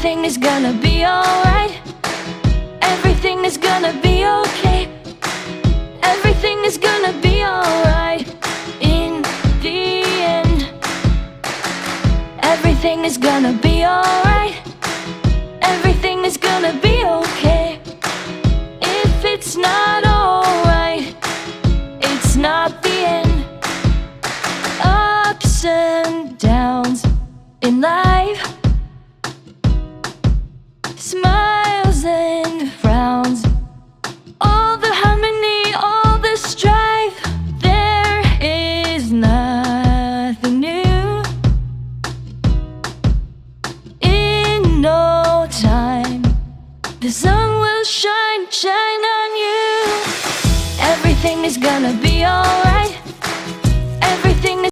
Everything is gonna be alright. Everything is gonna be okay. Everything is gonna be alright in the end. Everything is gonna be alright. Everything is gonna be okay. If it's not alright, it's not the end. Ups and downs in life, smiles and frowns, all the harmony, all the strife. There is nothing new. In no time, the sun will shine on you. Everything is gonna